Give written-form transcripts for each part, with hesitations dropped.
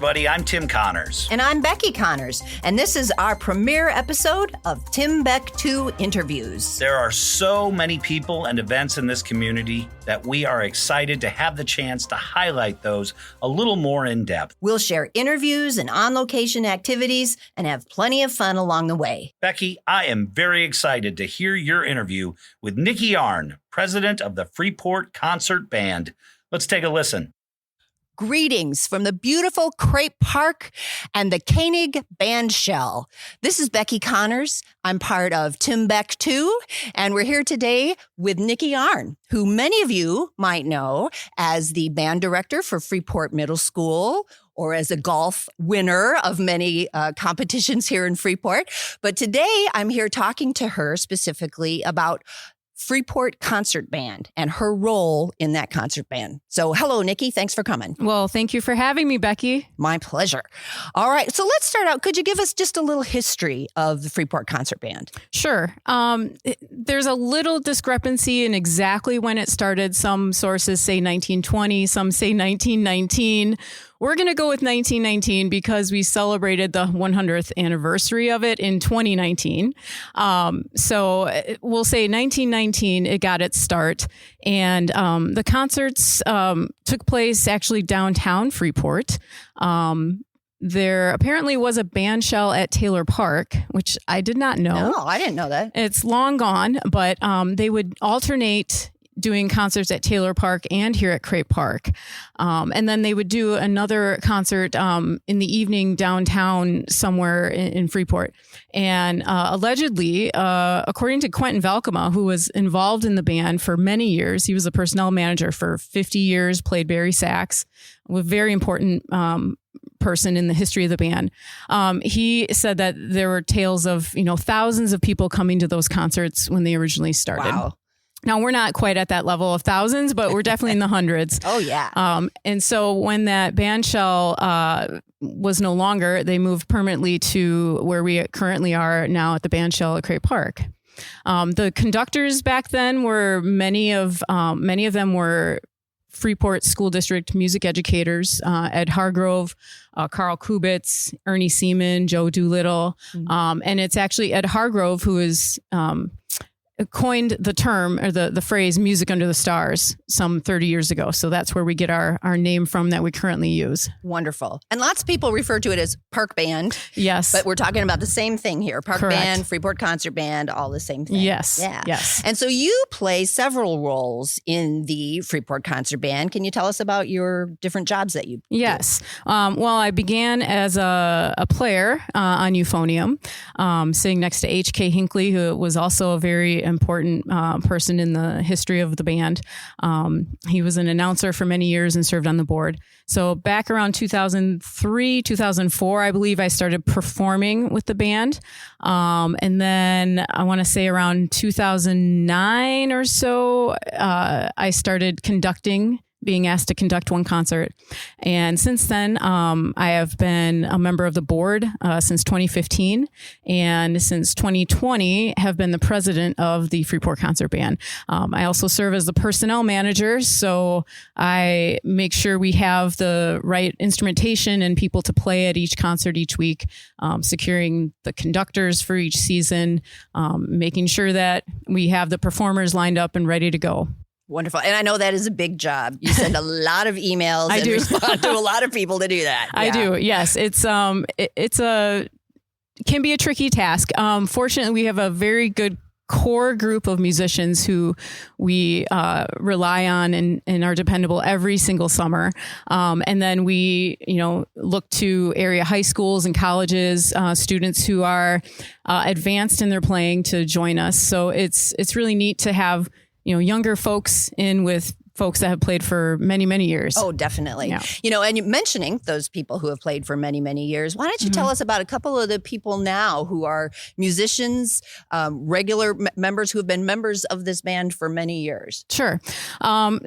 everybody. I'm Tim Connors. And I'm Becky Connors. And this is our premiere episode of TimBeck2 Interviews. There are so many people and events in this community that we are excited to have the chance to highlight those a little more in depth. We'll share interviews and on-location activities and have plenty of fun along the way. Becky, I am very excited to hear your interview with Nicky Arn, president of the Freeport Concert Band. Let's take a listen. Greetings from the beautiful Crepe Park and the Koenig Bandshell. This is Becky Connors. I'm part of TimBeck2, and we're here today with Nicky Arn, who many of you might know as the band director for Freeport Middle School or as a golf winner of many competitions here in Freeport. But today I'm here talking to her specifically about Freeport Concert Band and her role in that concert band. So hello, Nicky. Thanks for coming. Well, thank you for having me, Becky. My pleasure. All right. So let's start out. Could you give us just a little history of the Freeport Concert Band? Sure. There's a little discrepancy in exactly when it started. Some sources say 1920, some say 1919. We're going to go with 1919 because we celebrated the 100th anniversary of it in 2019. So we'll say 1919, it got its start. And the concerts took place actually downtown Freeport. There apparently was a band shell at Taylor Park, which I did not know. No, I didn't know that. It's long gone, but they would alternate doing concerts at Taylor Park and here at Crepe Park. And then they would do another concert in the evening downtown somewhere in Freeport. And allegedly, according to Quentin Valkema, who was involved in the band for many years, he was a personnel manager for 50 years, played Barry sax, a very important person in the history of the band. He said that there were tales of, thousands of people coming to those concerts when they originally started. Wow. Now, we're not quite at that level of thousands, but we're definitely in the hundreds. Oh, yeah. And so when that band shell was no longer, they moved permanently to where we currently are now at the band shell at Crepe Park. The conductors back then were many of them were Freeport School District music educators, Ed Hargrove, Carl Kubitz, Ernie Seaman, Joe Doolittle. Mm-hmm. And it's actually Ed Hargrove who is coined the term or the phrase music under the stars some 30 years ago. So that's where we get our name from that we currently use. Wonderful. And lots of people refer to it as Park Band. Yes. But we're talking about the same thing here. Park Correct. Band, Freeport Concert Band, all the same thing. Yes. Yeah. Yes. And so you play several roles in the Freeport Concert Band. Can you tell us about your different jobs that you do? Yes. Well, I began as a player on euphonium, sitting next to H.K. Hinckley, who was also a very important person in the history of the band. He was an announcer for many years and served on the board. So back around 2003, 2004, I believe I started performing with the band. And then I want to say around 2009 or so, I started being asked to conduct one concert. And since then, I have been a member of the board since 2015. And since 2020, have been the president of the Freeport Concert Band. I also serve as the personnel manager. So I make sure we have the right instrumentation and people to play at each concert each week, securing the conductors for each season, making sure that we have the performers lined up and ready to go. Wonderful. And I know that is a big job. You send a lot of emails and respond to a lot of people to do that. I do. Yes. It's can be a tricky task. Fortunately, we have a very good core group of musicians who we rely on and are dependable every single summer. And then we, look to area high schools and colleges, students who are advanced in their playing to join us. So it's really neat to have younger folks in with folks that have played for many, many years. Oh, definitely. Yeah. And you mentioning those people who have played for many, many years, why don't you tell us about a couple of the people now who are musicians, regular members who have been members of this band for many years? Sure.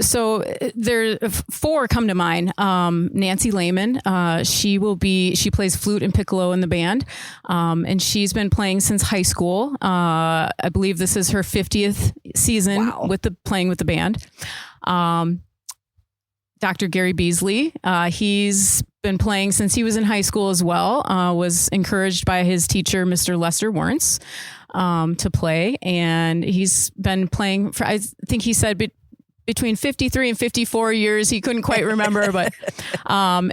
So there four come to mind. Nancy Lehman, she plays flute and piccolo in the band. And she's been playing since high school. I believe this is her 50th season playing with the band. Dr. Gary Beasley, he's been playing since he was in high school as well. Was encouraged by his teacher, Mr. Lester Warrants, to play, and he's been playing for, I think he said, between 53 and 54 years. He couldn't quite remember, but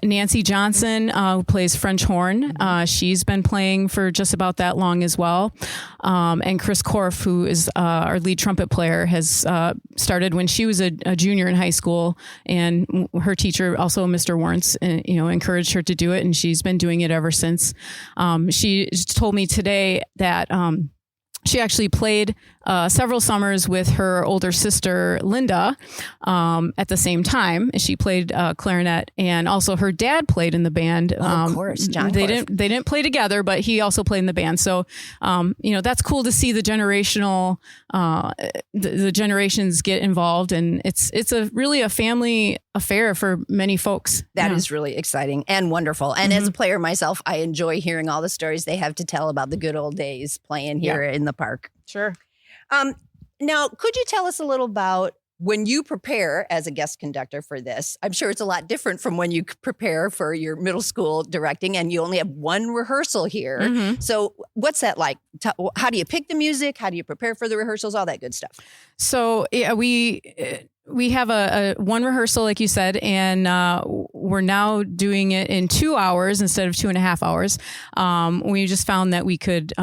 Nancy Johnson, who plays French horn, she's been playing for just about that long as well. And Chris Korf, who is our lead trumpet player, has started when she was a junior in high school, and her teacher, also Mr. Warrants, encouraged her to do it, and she's been doing it ever since. She told me today that she actually played several summers with her older sister, Linda, at the same time. She played clarinet, and also her dad played in the band. Of course, John. They didn't play together, but he also played in the band. So, that's cool to see the generational, the generations get involved, and it's really a family affair for many folks. That is really exciting and wonderful. And as a player myself, I enjoy hearing all the stories they have to tell about the good old days playing here in the park. Sure. Now, could you tell us a little about when you prepare as a guest conductor for this? I'm sure it's a lot different from when you prepare for your middle school directing, and you only have one rehearsal here. So what's that like? How do you pick the music? How do you prepare for the rehearsals? All that good stuff. So we have a one rehearsal, like you said, and we're now doing it in 2 hours instead of 2.5 hours. We just found that we could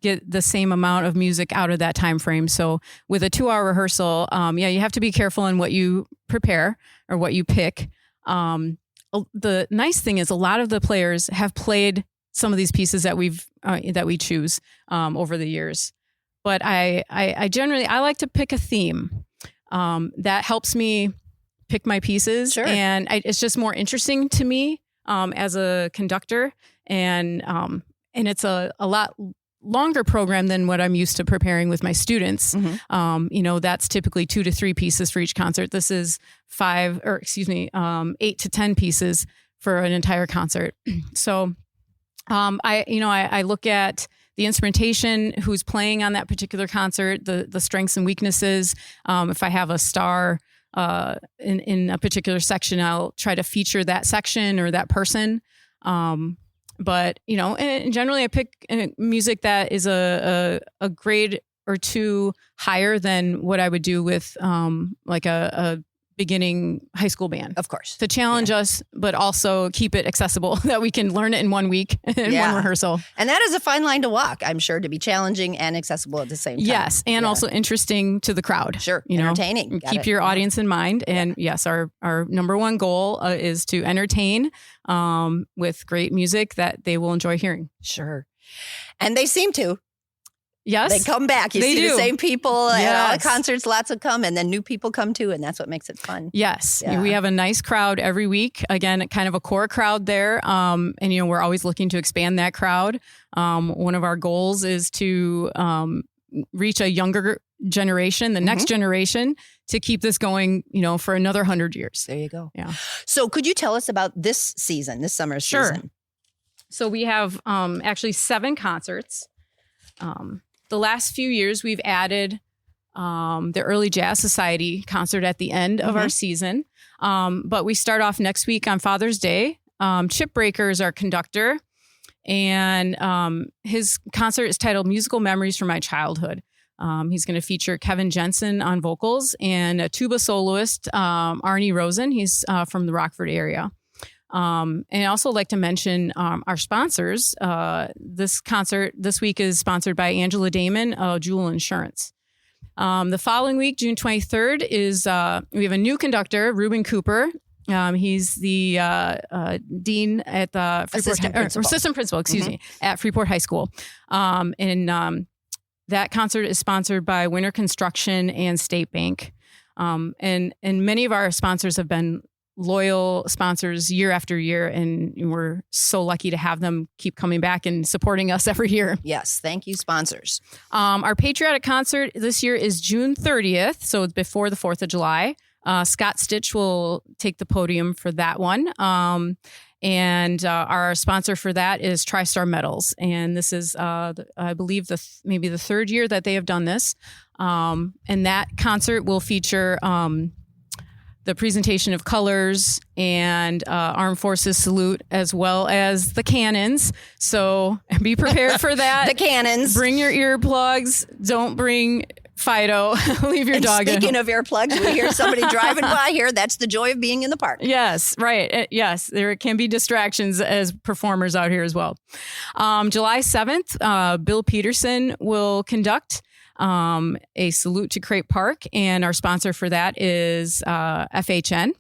get the same amount of music out of that time frame. So with a 2 hour rehearsal, you have to be careful in what you prepare or what you pick. The nice thing is a lot of the players have played some of these pieces that we choose over the years. But I generally like to pick a theme. That helps me pick my pieces. Sure. And it's just more interesting to me as a conductor, and it's a lot longer program than what I'm used to preparing with my students. That's typically 2 to 3 pieces for each concert. This is 8 to 10 pieces for an entire concert. So I look at the instrumentation, who's playing on that particular concert, the strengths and weaknesses. If I have a star in a particular section, I'll try to feature that section or that person. But and generally I pick music that is a grade or two higher than what I would do with like a beginning high school band. Of course. To challenge us, but also keep it accessible that we can learn it in 1 week in one rehearsal. And that is a fine line to walk, I'm sure, to be challenging and accessible at the same time. Yes, and also interesting to the crowd. Sure, entertaining. Keep your audience in mind. And yes, our number one goal is to entertain with great music that they will enjoy hearing. Sure. And they seem to. Yes. They come back. You see the same people at all the Yes. concerts, lots of come, and then new people come too, and that's what makes it fun. Yes. Yeah. We have a nice crowd every week. Again, kind of a core crowd there. And we're always looking to expand that crowd. One of our goals is to reach a younger generation, the next generation, to keep this going, for another 100 years. There you go. Yeah. So could you tell us about this season, this summer season? So we have actually 7 concerts. The last few years, we've added the Early Jazz Society concert at the end of our season. But we start off next week on Father's Day. Chip Breaker is our conductor, and his concert is titled Musical Memories from My Childhood. He's going to feature Kevin Jensen on vocals and a tuba soloist, Arnie Rosen. He's from the Rockford area. And I also like to mention our sponsors. This concert this week is sponsored by Angela Damon of Jewel Insurance. The following week, June 23rd, is we have a new conductor, Ruben Cooper. He's the dean at the Freeport assistant principal, at Freeport High School. And that concert is sponsored by Winter Construction and State Bank. And many of our sponsors have been loyal sponsors year after year, and we're so lucky to have them keep coming back and supporting us every year. Yes, thank you, sponsors. Our patriotic concert this year is June 30th, so it's before the 4th of July. Scott Stitch will take the podium for that one. And our sponsor for that is TriStar Metals, and this is, I believe, maybe the 3rd year that they have done this. And that concert will feature the presentation of colors and Armed Forces salute, as well as the cannons. So be prepared for that. The cannons. Bring your earplugs. Don't bring Fido. Leave your dog at home. Speaking of earplugs, we hear somebody driving by here. That's the joy of being in the park. Yes, right. Yes, there can be distractions as performers out here as well. July 7th, Bill Peterson will conduct a salute to Crepe Park, and our sponsor for that is FHN.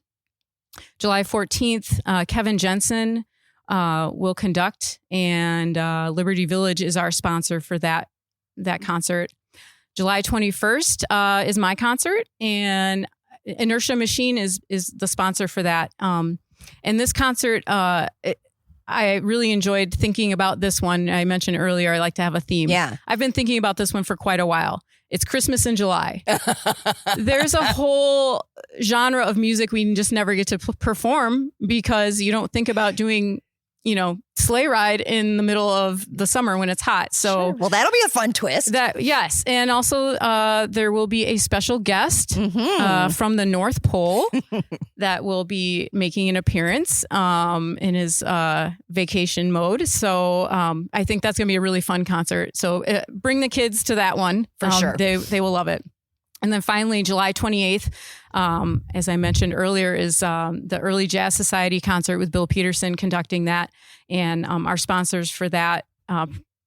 July 14th, Kevin Jensen will conduct, and Liberty Village is our sponsor for that concert. July 21st is my concert, and Inertia Machine is the sponsor for that. And this concert, I really enjoyed thinking about this one. I mentioned earlier, I like to have a theme. Yeah. I've been thinking about this one for quite a while. It's Christmas in July. There's a whole genre of music we just never get to perform because you don't think about doing, sleigh ride in the middle of the summer when it's hot. So, sure. Well, that'll be a fun twist. Yes. And also there will be a special guest from the North Pole that will be making an appearance in his vacation mode. So I think that's going to be a really fun concert. So bring the kids to that one. For sure. They will love it. And then finally, July 28th, as I mentioned earlier, is the Early Jazz Society concert with Bill Peterson conducting that. And our sponsors for that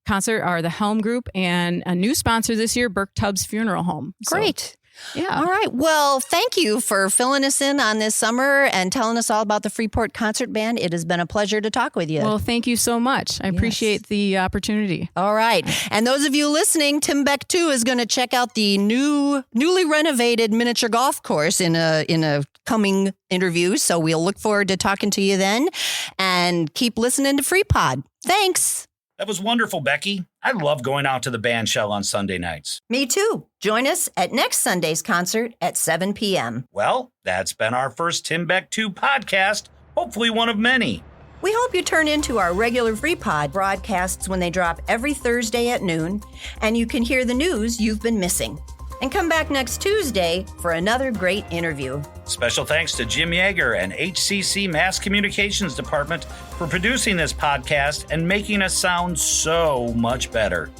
concert are the Helm Group and a new sponsor this year, Burke Tubbs Funeral Home. Great. Yeah. All right. Well, thank you for filling us in on this summer and telling us all about the Freeport Concert Band. It has been a pleasure to talk with you. Well, thank you so much. I appreciate the opportunity. All right. And those of you listening, TimBeck2 is going to check out the newly renovated miniature golf course in a coming interview. So we'll look forward to talking to you then, and keep listening to FreePod. Thanks. That was wonderful, Becky. I love going out to the band shell on Sunday nights. Me too. Join us at next Sunday's concert at 7 p.m. Well, that's been our first TimBeck2 podcast, hopefully one of many. We hope you turn into our regular FreePod broadcasts when they drop every Thursday at noon, and you can hear the news you've been missing. And come back next Tuesday for another great interview. Special thanks to Jim Yeager and HCC Mass Communications Department for producing this podcast and making us sound so much better.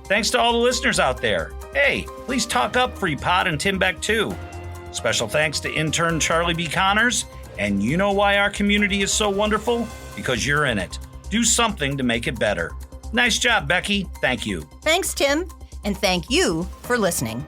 Thanks to all the listeners out there. Hey, please talk up FreePod and TimBeck2. Special thanks to intern Charlie B. Connors. And you know why our community is so wonderful? Because you're in it. Do something to make it better. Nice job, Becky. Thank you. Thanks, Tim. And thank you for listening.